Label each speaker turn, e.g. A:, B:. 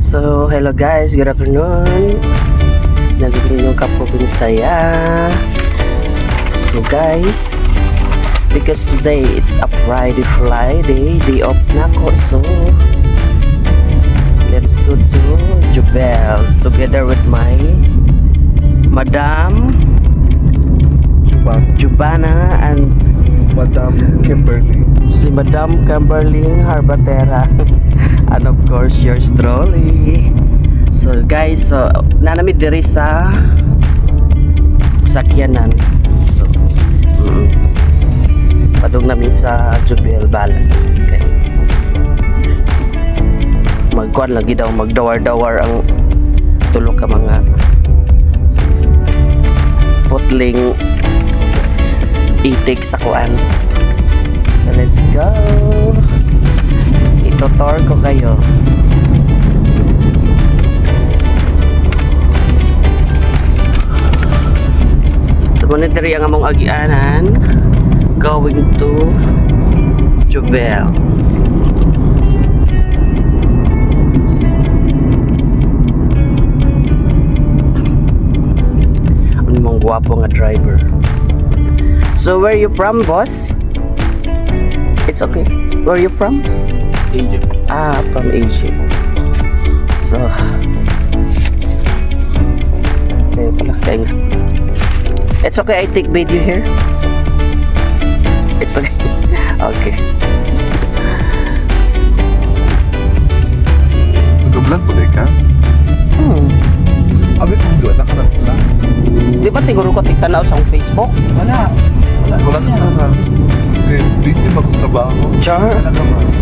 A: So, hello guys, good afternoon. Nandito yung Kaprobinsaya. So guys, because today it's a Friday, day off na ko. So, let's go to Jubel together with my Madam Jubana and
B: Madam Kimberly.
A: si Madam Kimberly Harbatera and of course yours truly. So guys, so nanamid diri sa sakyanan. So padung nami sa Jubel Balan. Okay. Magkuan lagi daw, magdawar-dawar ang tulo ka mga putling itik sa kuan. So let's go. Itotor ko kayo. So muna diri ang among agianan going to Jubel. Ano mong gwapo nga driver. So where you from, boss? It's okay. Where you from?
B: Egypt.
A: Ah, from Egypt. So, okay pala, kaya nga. It's okay, I take video here. It's okay. Okay.
B: Nagablan po ka? Abi kung doon, nakarap lang.
A: Di ba tiguro ko tigtanaw sa akong Facebook?
B: Wala ka na. Busy magtrabaho.
A: Char.
B: Wala ka man.